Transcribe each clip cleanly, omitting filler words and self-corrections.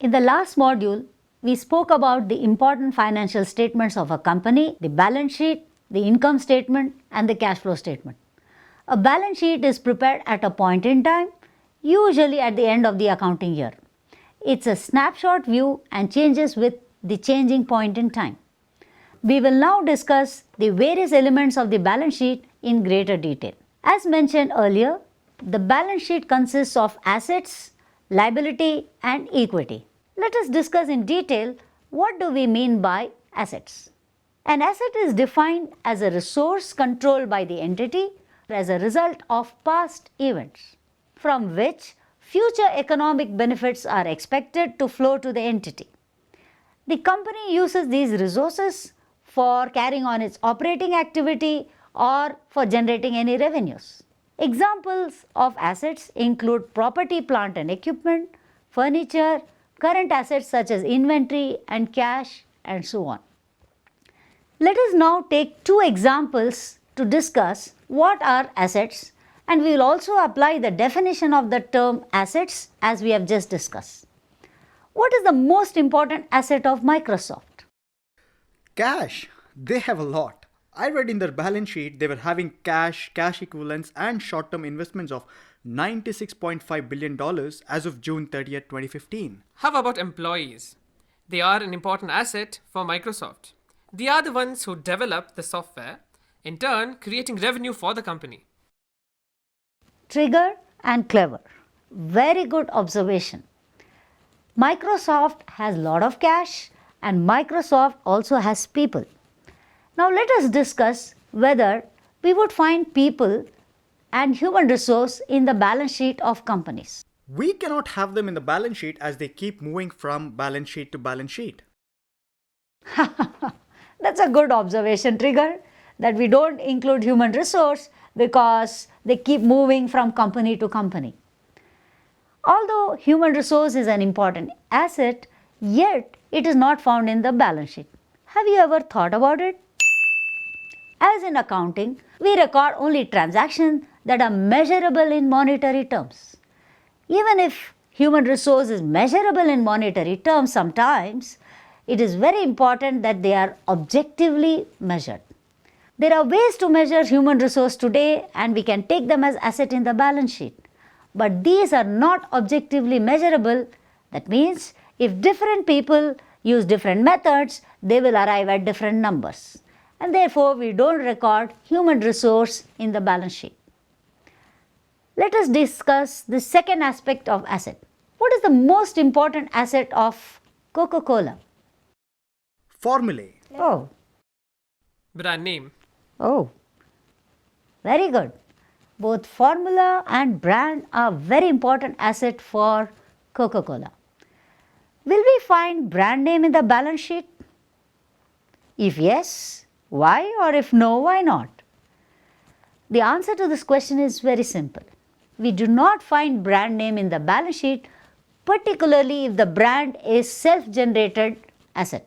In the last module, we spoke about the important financial statements of a company, the balance sheet, the income statement, and the cash flow statement. A balance sheet is prepared at a point in time, usually at the end of the accounting year. It's a snapshot view and changes with the changing point in time. We will now discuss the various elements of the balance sheet in greater detail. As mentioned earlier, the balance sheet consists of assets, liability, and equity. Let us discuss in detail what do we mean by assets. An asset is defined as a resource controlled by the entity as a result of past events, from which future economic benefits are expected to flow to the entity. The company uses these resources for carrying on its operating activity or for generating any revenues. Examples of assets include property, plant and equipment, furniture, current assets such as inventory and cash, and so on. Let us now take two examples to discuss what are assets, and we will also apply the definition of the term assets as we have just discussed. What is the most important asset of Microsoft? Cash. They have a lot. I read in their balance sheet they were having cash, cash equivalents, and short term investments of $96.5 billion as of June 30th, 2015. How about employees? They are an important asset for Microsoft. They are the ones who develop the software, in turn creating revenue for the company. Trigger and clever. Very good observation. Microsoft has a lot of cash and Microsoft also has people. Now let us discuss whether we would find people and human resource in the balance sheet of companies. We cannot have them in the balance sheet as they keep moving from balance sheet to balance sheet. That's a good observation, Trigger, that we don't include human resource because they keep moving from company to company. Although human resource is an important asset, yet it is not found in the balance sheet. Have you ever thought about it? As in accounting, we record only transactions that are measurable in monetary terms. Even if human resource is measurable in monetary terms sometimes, it is very important that they are objectively measured. There are ways to measure human resource today and we can take them as asset in the balance sheet. But these are not objectively measurable. That means if different people use different methods, they will arrive at different numbers. And therefore, we don't record human resource in the balance sheet. Let us discuss the second aspect of asset. What is the most important asset of Coca-Cola? Formulae. Oh, Brand name. oh, very good. Both formula and brand are very important asset for Coca-Cola. Will we find brand name in the balance sheet? If yes, why? Or if no, why not? The answer to this question is very simple. We do not find brand name in the balance sheet, particularly if the brand is self-generated asset.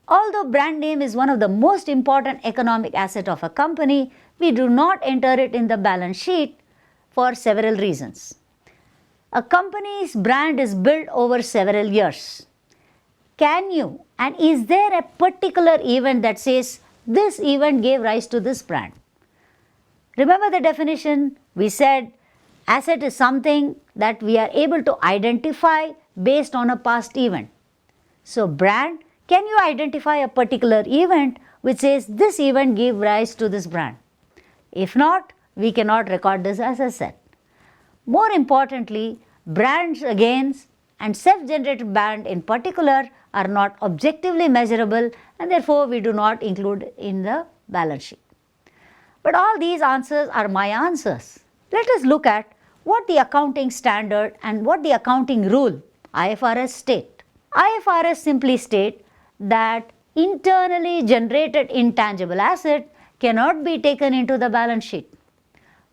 Although brand name is one of the most important economic asset of a company, we do not enter it in the balance sheet for several reasons. A company's brand is built over several years. Can you and is there a particular event that says this event gave rise to this brand? Remember the definition? We said asset is something that we are able to identify based on a past event. So brand, can you identify a particular event which says this event gave rise to this brand? If not, we cannot record this as asset. More importantly, brands again and self-generated brand in particular are not objectively measurable and therefore we do not include in the balance sheet. But all these answers are my answers. Let us look at what the accounting standard and what the accounting rule IFRS state. IFRS simply state that internally generated intangible asset cannot be taken into the balance sheet.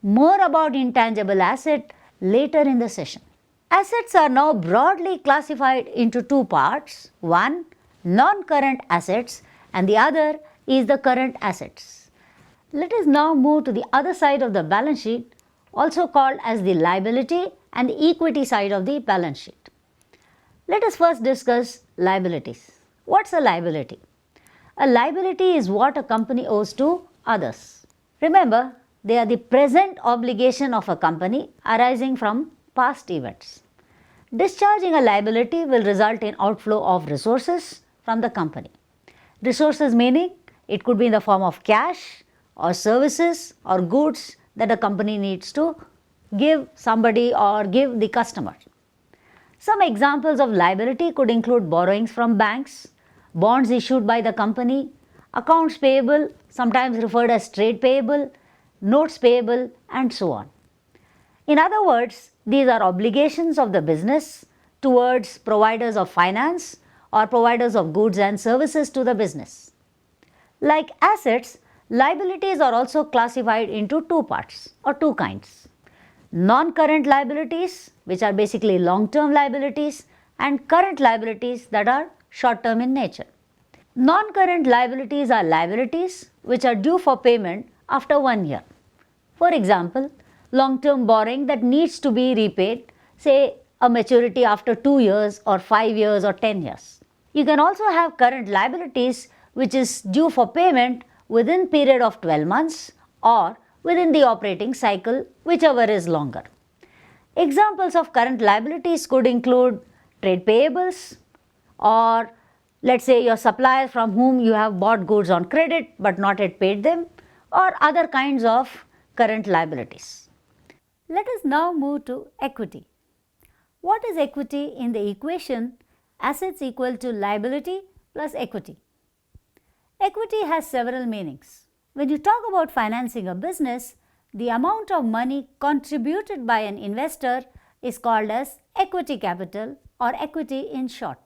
More about intangible asset later in the session. Assets are now broadly classified into two parts. One, non-current assets, and the other is the current assets. Let us now move to the other side of the balance sheet, also called as the liability and the equity side of the balance sheet. Let us first discuss liabilities. What's a liability? A liability is what a company owes to others. Remember, they are the present obligation of a company arising from past events. Discharging a liability will result in outflow of resources from the company. Resources meaning it could be in the form of cash or services or goods that a company needs to give somebody or give the customer. Some examples of liability could include borrowings from banks, bonds issued by the company, accounts payable, sometimes referred as trade payable, notes payable, and so on. In other words, these are obligations of the business towards providers of finance or providers of goods and services to the business. Like assets, liabilities are also classified into two parts or two kinds. Non-current liabilities, which are basically long-term liabilities, and current liabilities that are short-term in nature. Non-current liabilities are liabilities which are due for payment after 1 year. For example, long-term borrowing that needs to be repaid, say a maturity after 2 years or 5 years or 10 years. You can also have current liabilities which is due for payment within period of 12 months or within the operating cycle, whichever is longer. Examples of current liabilities could include trade payables, or let's say your supplier from whom you have bought goods on credit but not yet paid them, or other kinds of current liabilities. Let us now move to equity. What is equity in the equation assets equal to liability plus equity? Equity has several meanings. When you talk about financing a business, the amount of money contributed by an investor is called as equity capital or equity in short.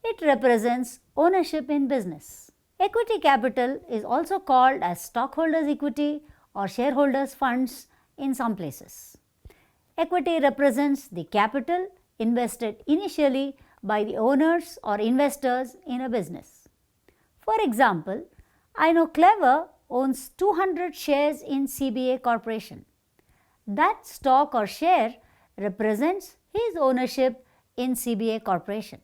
It represents ownership in business. Equity capital is also called as stockholders' equity or shareholders' funds in some places. Equity represents the capital invested initially by the owners or investors in a business. For example, I know Clever owns 200 shares in CBA Corporation. That stock or share represents his ownership in CBA Corporation.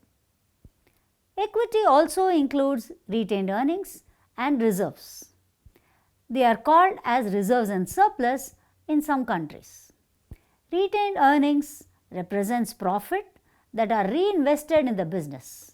Equity also includes retained earnings and reserves. They are called as reserves and surplus in some countries. Retained earnings represents profit that are reinvested in the business.